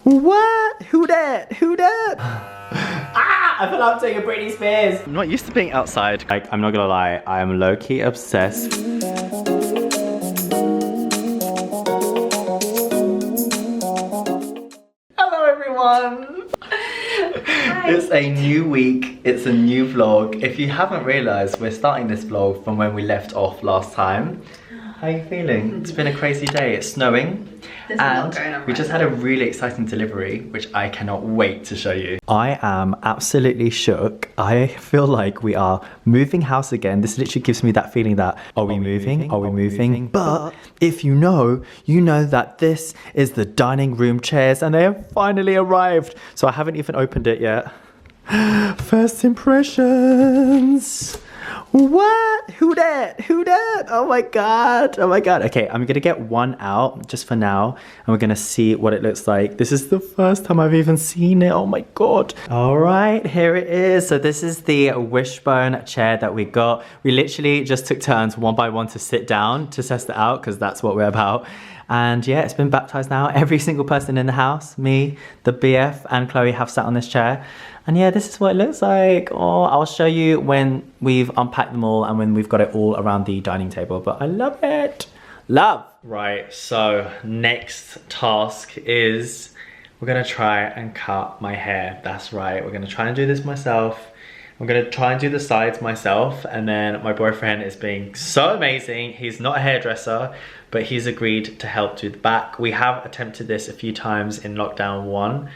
What? Who dat? Who dat? Ah! I feel like I'm taking Britney Spears. I'm not used to being outside. Like, I'm not gonna lie, I am low-key obsessed. Hello everyone! It's a new week, it's a new vlog. If you haven't realised, we're starting this vlog from when we left off last time. How are you feeling? It's been a crazy day. It's snowing. And we just had a really exciting delivery, which I cannot wait to show you. I am absolutely shook. I feel like we are moving house again. This literally gives me that feeling that, are we moving? Are we moving? But if you know that this is the dining room chairs and they have finally arrived. So I haven't even opened it yet. First impressions. What? Who dat? Who dat? Oh my god. Oh my god. Okay, I'm gonna get one out just for now and we're gonna see what it looks like. This is the first time I've even seen it. Oh my god. All right, here it is. So this is the Wishbone chair that we got. We literally just took turns one by one to sit down to test it out because that's what we're about. And yeah, it's been baptized now. Every single person in the house, me, the BF and Chloe have sat on this chair. And yeah, this is what it looks like. Oh, I'll show you when we've unpacked them all and when we've got it all around the dining table. But I love it. Love. Right, so next task is we're gonna try and cut my hair. That's right, we're gonna try and do this myself. I'm gonna try and do the sides myself, and then my boyfriend is being so amazing. He's not a hairdresser, but he's agreed to help do the back. We have attempted this a few times in lockdown 1.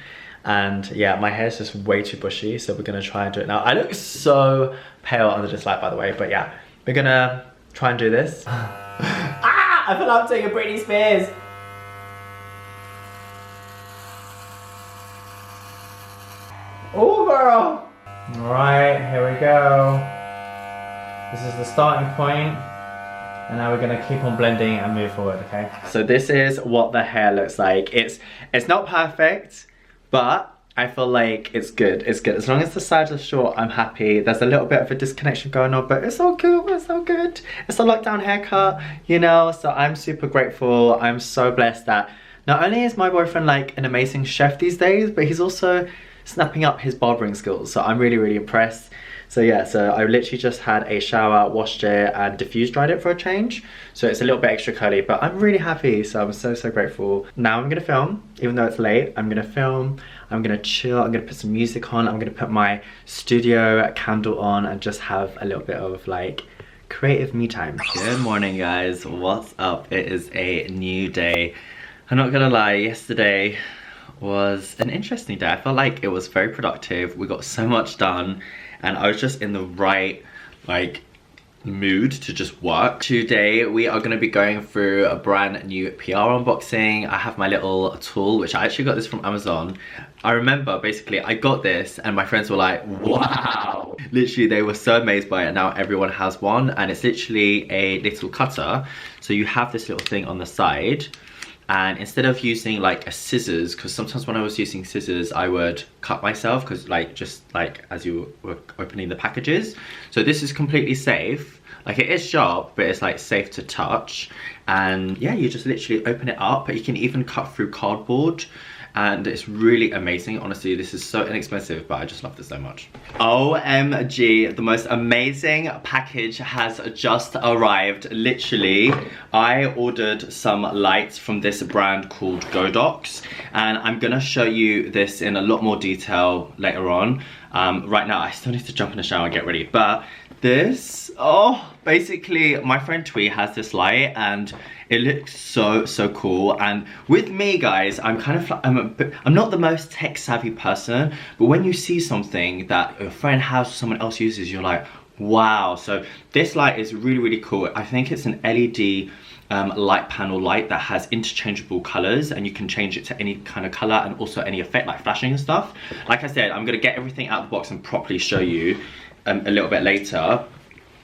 And yeah, my hair is just way too bushy, so we're gonna try and do it now. I look so pale under this light, by the way, but yeah, we're gonna try and do this. Ah! I feel like I'm taking Britney Spears. Oh, girl! All right, here we go. This is the starting point, and now we're gonna keep on blending and move forward, okay? So this is what the hair looks like. It's not perfect, but I feel like it's good. It's good. As long as the sides are short, I'm happy. There's a little bit of a disconnection going on, but it's all good. It's all good. It's a lockdown haircut, you know, so I'm super grateful. I'm so blessed that not only is my boyfriend like an amazing chef these days, but he's also snapping up his barbering skills. So I'm really, really impressed. So yeah, so I literally just had a shower, washed it and diffuse dried it for a change. So it's a little bit extra curly, but I'm really happy. So I'm so, so grateful. Now I'm gonna film, even though it's late, I'm gonna film, I'm gonna chill, I'm gonna put some music on, I'm gonna put my studio candle on and just have a little bit of like creative me time. Good morning guys, what's up? It is a new day. I'm not gonna lie, yesterday was an interesting day. I felt like it was very productive. We got so much done and I was just in the right like mood to just work. Today we are going to be going through a brand new PR unboxing. I have my little tool, which I actually got this from Amazon. I remember basically I got this and my friends were like, wow. Literally they were so amazed by it. Now everyone has one and it's literally a little cutter. So you have this little thing on the side. And instead of using like a scissors, because sometimes when I was using scissors, I would cut myself because like just like as you were opening the packages. So this is completely safe. Like it is sharp, but it's like safe to touch. And yeah, you just literally open it up, but you can even cut through cardboard. And it's really amazing. Honestly, this is so inexpensive, but I just love this so much. OMG, the most amazing package has just arrived. Literally, I ordered some lights from this brand called Godox, and I'm gonna show you this in a lot more detail later on. Right now, I still need to jump in the shower and get ready, but this, oh, basically my friend Twee has this light and it looks so, so cool. And with me guys, I'm kind of like, I'm not the most tech savvy person, but when you see something that a friend has or someone else uses, you're like, wow. So this light is really, really cool. I think it's an LED light panel light that has interchangeable colors and you can change it to any kind of color and also any effect like flashing and stuff. Like I said, I'm gonna get everything out of the box and properly show you a little bit later.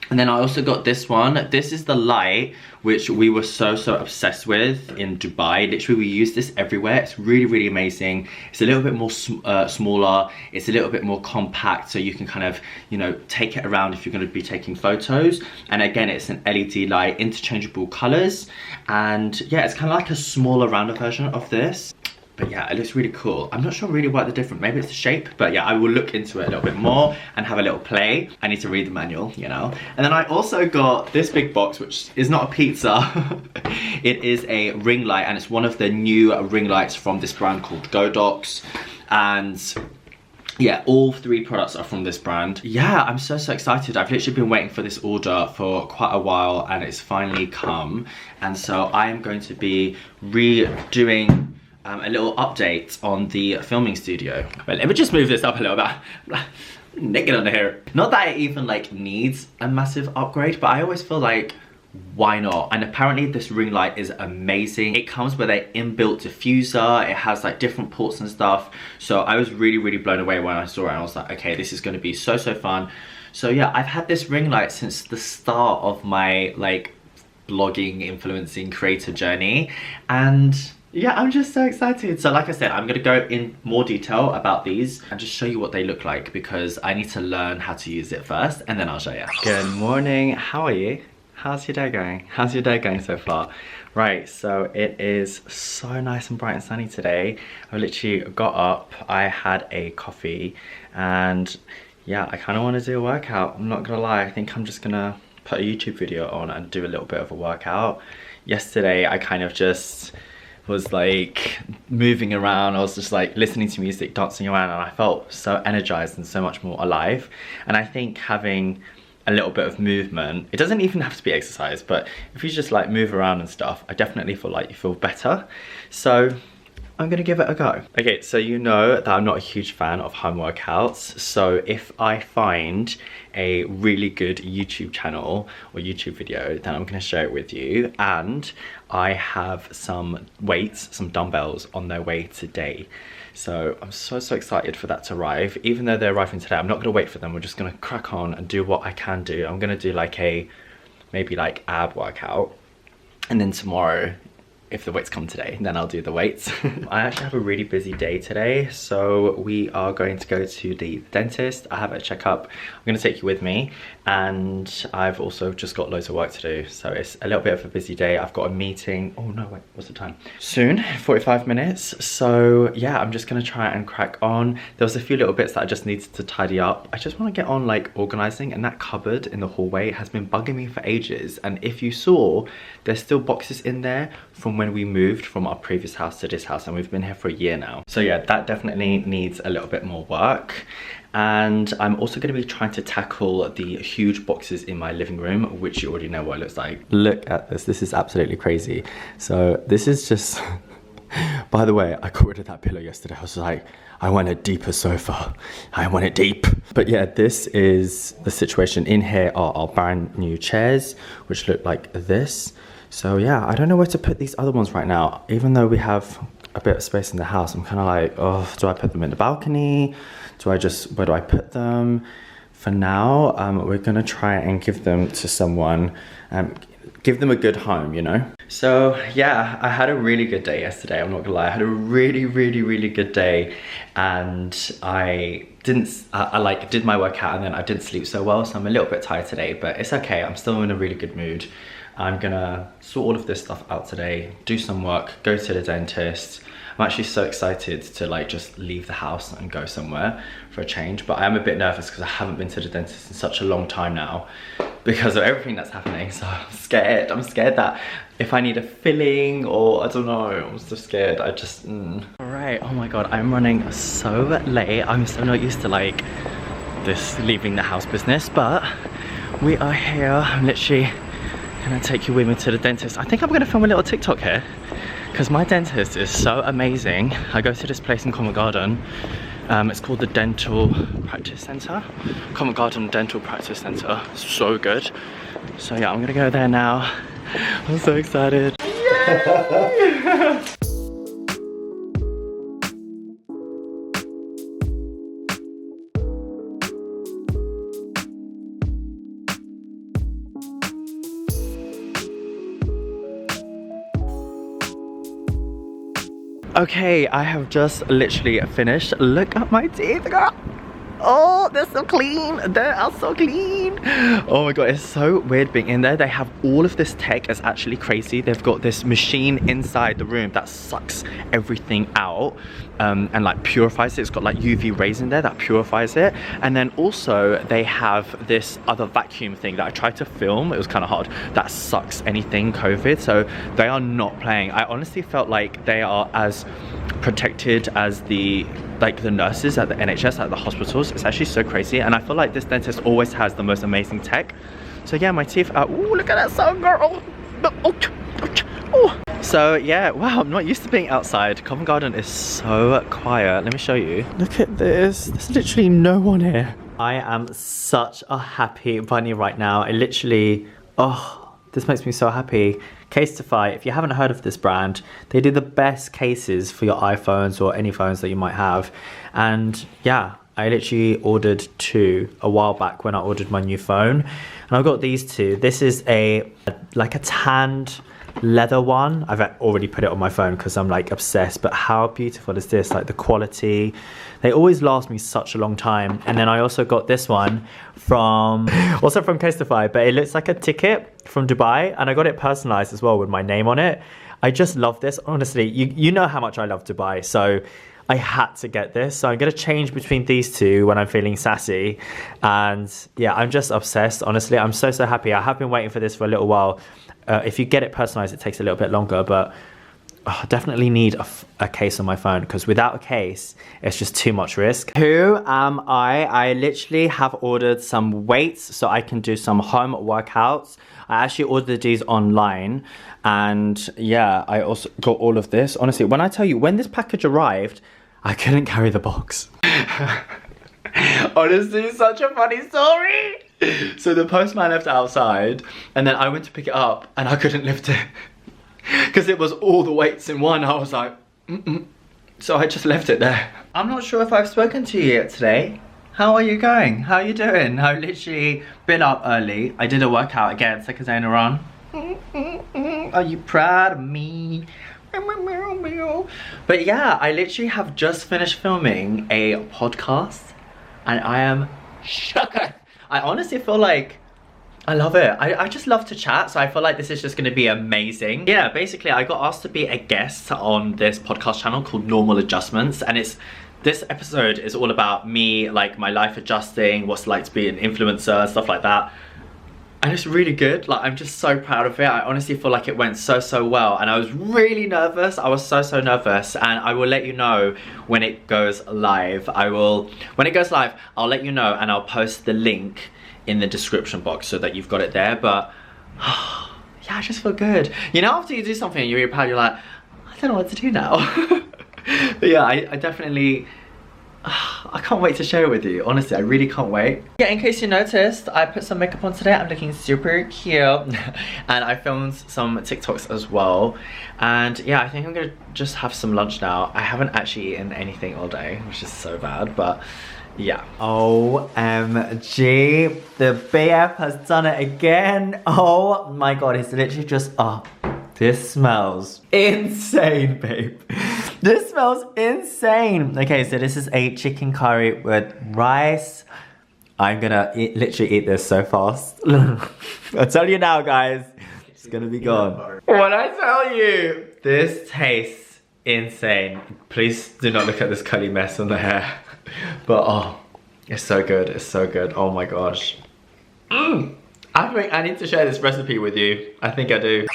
And then I also got this one. This is the light which we were so obsessed with in Dubai. Literally we use this everywhere. It's really, really amazing. It's a little bit more smaller. It's a little bit more compact, so you can kind of, you know, take it around if you're going to be taking photos. And again, it's an LED light, interchangeable colors. And yeah, it's kind of like a smaller, rounder version of this. But yeah, it looks really cool. I'm not sure really what the difference, maybe it's the shape, but yeah, I will look into it a little bit more and have a little play. I need to read the manual, you know. And then I also got this big box, which is not a pizza. It is a ring light, and it's one of the new ring lights from this brand called Godox. And yeah, all 3 products are from this brand. Yeah, I'm so excited. I've literally been waiting for this order for quite a while, and it's finally come. And so I am going to be redoing a little update on the filming studio. But let me just move this up a little bit. Naked under here. Not that it even like needs a massive upgrade, but I always feel like, why not? And apparently this ring light is amazing. It comes with an inbuilt diffuser. It has like different ports and stuff. So I was really blown away when I saw it, and I was like, okay, this is going to be so fun. So yeah, I've had this ring light since the start of my like blogging, influencing, creator journey, and yeah, I'm just so excited. So like I said, I'm gonna go in more detail about these and just show you what they look like, because I need to learn how to use it first, and then I'll show you. Good morning, how are you? How's your day going? How's your day going so far? Right, so it is so nice and bright and sunny today. I literally got up, I had a coffee, and yeah, I kind of want to do a workout. I'm not gonna lie, I think I'm just gonna put a YouTube video on and do a little bit of a workout. Yesterday, I kind of just was like moving around. I was just like listening to music, dancing around, and I felt so energized and so much more alive. And I think having a little bit of movement, it doesn't even have to be exercise, but if you just like move around and stuff, I definitely feel like you feel better. So I'm gonna give it a go. Okay, so you know that I'm not a huge fan of home workouts. So if I find a really good YouTube channel or YouTube video, then I'm gonna share it with you. And I have some weights, some dumbbells on their way today. So I'm so excited for that to arrive. Even though they're arriving today, I'm not gonna wait for them. We're just gonna crack on and do what I can do. I'm gonna do like a, maybe like ab workout. And then tomorrow, if the weights come today, then I'll do the weights. I actually have a really busy day today. So we are going to go to the dentist. I have a checkup. I'm gonna take you with me. And I've also just got loads of work to do. So it's a little bit of a busy day. I've got a meeting. Oh no, wait, what's the time? Soon, 45 minutes. So yeah, I'm just gonna try and crack on. There was a few little bits that I just needed to tidy up. I just wanna get on like organizing, and that cupboard in the hallway has been bugging me for ages. And if you saw, there's still boxes in there from when we moved from our previous house to this house, and we've been here for a year now. So yeah, that definitely needs a little bit more work. And I'm also going to be trying to tackle the huge boxes in my living room, which you already know what it looks like. Look at this, this is absolutely crazy. So this is just, by the way, I got rid of that pillow yesterday. I was like, I want a deeper sofa. I want it deep. But yeah, this is the situation. In here are our brand new chairs, which look like this. So yeah, I don't know where to put these other ones right now. Even though we have a bit of space in the house, I'm kind of like, oh, do I put them in the balcony? Where do I put them? For now, we're gonna try and give them to someone, give them a good home, you know? So yeah, I had a really good day yesterday, I'm not gonna lie. I had a really good day, and I like did my workout, and then I didn't sleep so well, so I'm a little bit tired today, but it's okay, I'm still in a really good mood. I'm gonna sort all of this stuff out today, do some work, go to the dentist. I'm actually so excited to like just leave the house and go somewhere for a change, but I am a bit nervous because I haven't been to the dentist in such a long time now because of everything that's happening. So I'm scared that if I need a filling, or I don't know, I'm so scared. I just, All right, oh my God, I'm running so late. I'm so not used to like this leaving the house business, but we are here. I'm literally gonna take you with me to the dentist. I think I'm gonna film a little TikTok here, because my dentist is so amazing. I go to this place in Covent Garden. It's called the Dental Practice Centre. Covent Garden Dental Practice Centre. It's so good. So yeah, I'm gonna go there now. I'm so excited. Yay! Okay, I have just literally finished. Look at my teeth, girl. Oh, they're so clean. They are so clean. Oh my god, it's so weird being in there. They have all of this tech. It's actually crazy. They've got this machine inside the room that sucks everything out and like purifies it. It's got like UV rays in there that purifies it. And then also they have this other vacuum thing that I tried to film. It was kind of hard. That sucks anything COVID. So they are not playing. I honestly felt like they are as protected as the nurses at the NHS, at the hospitals. It's actually so crazy, and I feel like this dentist always has the most amazing tech. So yeah, my teeth are, ooh, look at that sound, girl. Oh. So yeah, wow, I'm not used to being outside. Covent Garden is so quiet. Let me show you. Look at this. There's literally no one here. I am such a happy bunny right now. I literally, oh, this makes me so happy. Casetify, if you haven't heard of this brand, they do the best cases for your iPhones or any phones that you might have. And yeah, I literally ordered 2 a while back when I ordered my new phone. And I got these 2. This is like a tanned leather one. I've already put it on my phone because I'm like obsessed, but how beautiful is this? Like the quality, they always last me such a long time. And then I also got this one from Casetify, but it looks like a ticket from Dubai, and I got it personalized as well with my name on it. I just love this, honestly. You know how much I love Dubai, so I had to get this. So I'm gonna change between these 2 when I'm feeling sassy. And yeah, I'm just obsessed, honestly. I'm so happy. I have been waiting for this for a little while. If you get it personalized, it takes a little bit longer, but I definitely need a case on my phone, because without a case, it's just too much risk. Who am I? I literally have ordered some weights so I can do some home workouts. I actually ordered these online, and yeah, I also got all of this. Honestly, when I tell you, when this package arrived, I couldn't carry the box. Honestly, such a funny story. So the postman left it outside, and then I went to pick it up, and I couldn't lift it because it was all the weights in one. I was like, So I just left it there. I'm not sure if I've spoken to you yet today. How are you going? How are you doing? I've literally been up early. I did a workout again, second day in a row. Are you proud of me? But yeah, I literally have just finished filming a podcast, and I am shocked. I honestly feel like I love it. I just love to chat, so I feel like this is just going to be amazing. Yeah, basically I got asked to be a guest on this podcast channel called Normal Adjustments, and this episode is all about me, like my life adjusting, what's it like to be an influencer, stuff like that. And it's really good. Like, I'm just so proud of it. I honestly feel like it went so well, and I was really nervous. I was so nervous, and I will let you know when it goes live. When it goes live, I'll let you know, and I'll post the link in the description box so that you've got it there. But yeah, I just feel good. You know, after you do something and you're really proud, you're like, I don't know what to do now. But yeah, I definitely, I can't wait to share it with you. Honestly, I really can't wait. Yeah, in case you noticed, I put some makeup on today. I'm looking super cute. And I filmed some TikToks as well. And yeah, I think I'm gonna just have some lunch now. I haven't actually eaten anything all day, which is so bad, but yeah. OMG, the BF has done it again. Oh my god, it's literally just, this smells insane, babe. This smells insane. Okay, so this is a chicken curry with rice. I'm gonna literally eat this so fast. I'll tell you now, guys, it's gonna be gone. When I tell you, this tastes insane. Please do not look at this curly mess on the hair. But oh, it's so good, it's so good. Oh my gosh. I think I need to share this recipe with you. I think I do.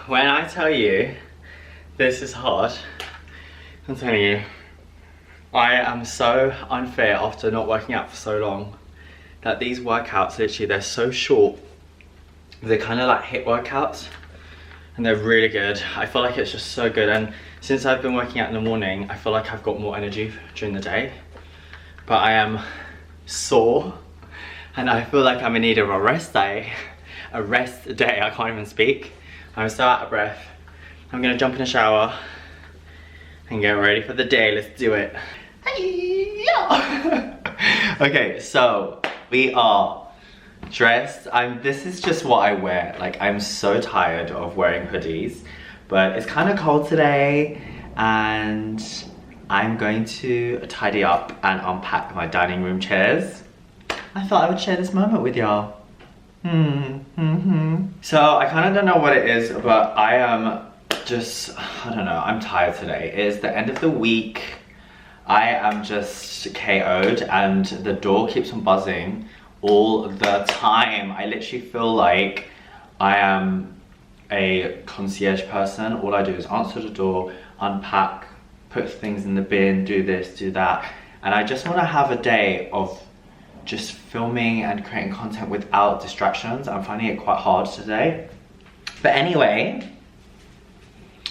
When I tell you this is hard, I'm telling you, I am so unfair after not working out for so long that these workouts, literally, they're so short. They're kind of like HIIT workouts, and they're really good. I feel like it's just so good, and since I've been working out in the morning, I feel like I've got more energy during the day. But I am sore, and I feel like I'm in need of a rest day. A rest day, I can't even speak. I'm so out of breath. I'm gonna jump in the shower and get ready for the day. Let's do it. Okay, so we are dressed. This is just what I wear. Like, I'm so tired of wearing hoodies, but it's kind of cold today and I'm going to tidy up and unpack my dining room chairs. I thought I would share this moment with y'all. So I kind of don't know what it is, but I am just, I don't know, I'm tired today. It is the end of the week. I am just KO'd and the door keeps on buzzing all the time. I literally feel like I am a concierge person. All I do is answer the door, unpack, put things in the bin, do this, do that. And I just want to have a day of just filming and creating content without distractions. I'm finding it quite hard today. But anyway,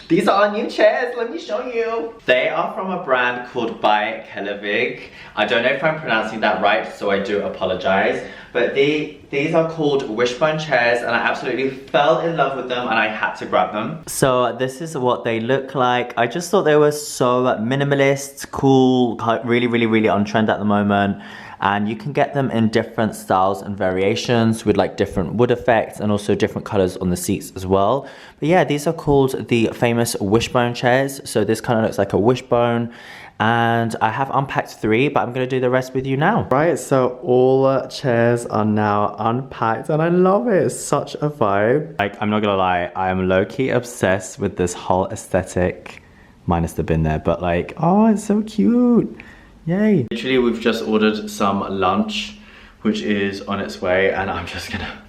these are our new chairs, let me show you. They are from a brand called by Kelevig. I don't know if I'm pronouncing that right, so I do apologize. But these are called Wishbone Chairs and I absolutely fell in love with them and I had to grab them. So this is what they look like. I just thought they were so minimalist, cool, really on trend at the moment. And you can get them in different styles and variations with like different wood effects and also different colors on the seats as well. But yeah, these are called the famous Wishbone chairs. So this kind of looks like a wishbone. And I have unpacked 3, but I'm gonna do the rest with you now. Right, so all chairs are now unpacked and I love it. It's such a vibe. Like, I'm not gonna lie, I am low-key obsessed with this whole aesthetic, minus the bin there, but like, oh, it's so cute. Yay. Literally, we've just ordered some lunch, which is on its way, and I'm just gonna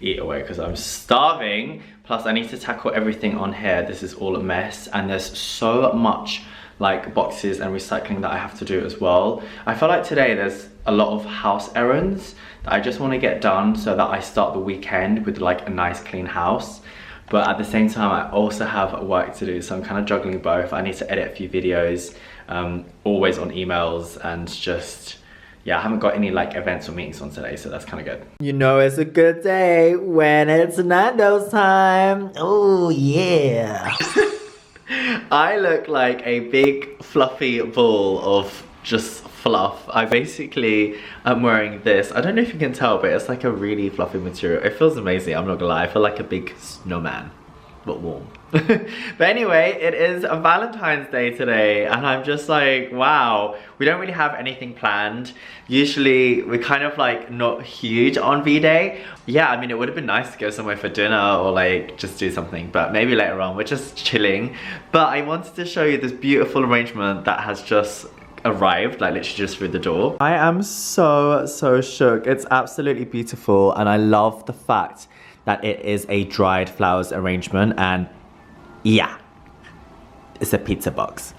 eat away because I'm starving. Plus, I need to tackle everything on here. This is all a mess, and there's so much like boxes and recycling that I have to do as well. I feel like today there's a lot of house errands that I just want to get done so that I start the weekend with like a nice clean house. But at the same time, I also have work to do, so I'm kind of juggling both. I need to edit a few videos, always on emails, and just, yeah, I haven't got any like events or meetings on today, so that's kind of good. You know it's a good day when it's Nando's time. Oh yeah. I look like a big fluffy ball of just fluff. I basically am wearing this. I don't know if you can tell, but it's like a really fluffy material. It feels amazing, I'm not gonna lie. I feel like a big snowman, but warm. But anyway, it is a Valentine's Day today and I'm just like, wow, we don't really have anything planned. Usually we're kind of like not huge on V-Day. Yeah, I mean, it would have been nice to go somewhere for dinner or like just do something, but maybe later on. We're just chilling. But I wanted to show you this beautiful arrangement that has just arrived, like literally just through the door. I am so shook. It's absolutely beautiful and I love the fact that it is a dried flowers arrangement, and yeah, it's a pizza box.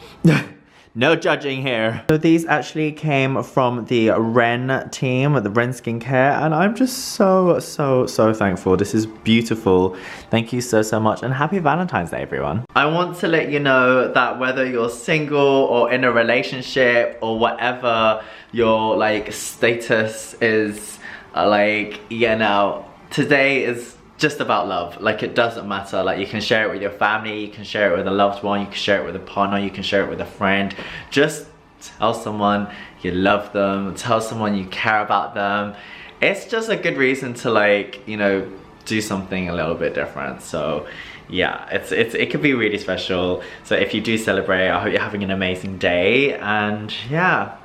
No judging here. So these actually came from the Ren team, the Ren Skincare, and I'm just so thankful. This is beautiful. Thank you so much, and happy Valentine's Day, everyone. I want to let you know that whether you're single or in a relationship or whatever your like status is, like, you know, today is just about love. Like, it doesn't matter. Like, you can share it with your family, you can share it with a loved one, you can share it with a partner, you can share it with a friend. Just tell someone you love them, tell someone you care about them. It's just a good reason to, like, you know, do something a little bit different. So yeah, it could be really special. So if you do celebrate, I hope you're having an amazing day, and yeah,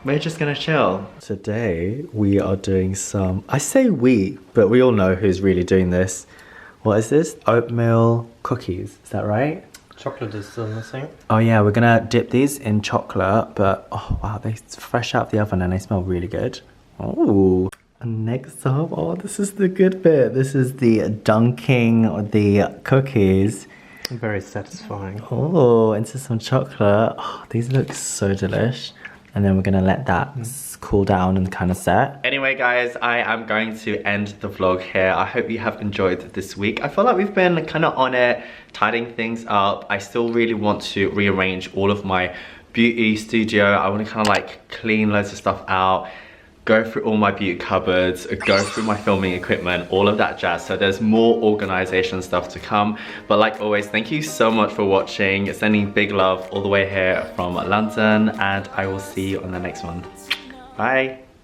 we're just gonna chill. Today we are doing some, I say we, but we all know who's really doing this. What is this? Oatmeal cookies, is that right? Chocolate is still missing. Oh yeah, we're gonna dip these in chocolate, but oh wow, they're fresh out the oven and they smell really good. Oh, and next up, oh, this is the good bit. This is the dunking the cookies. Very satisfying. Oh, into some chocolate. Oh, these look so delish. And then we're gonna let that cool down and kind of set. Anyway guys, I am going to end the vlog here. I hope you have enjoyed this week. I feel like we've been kind of on it, tidying things up. I still really want to rearrange all of my beauty studio. I want to kind of like clean loads of stuff out, go through all my beauty cupboards, go through my filming equipment, all of that jazz. So there's more organization stuff to come. But like always, thank you so much for watching. Sending big love all the way here from London, and I will see you on the next one. Bye.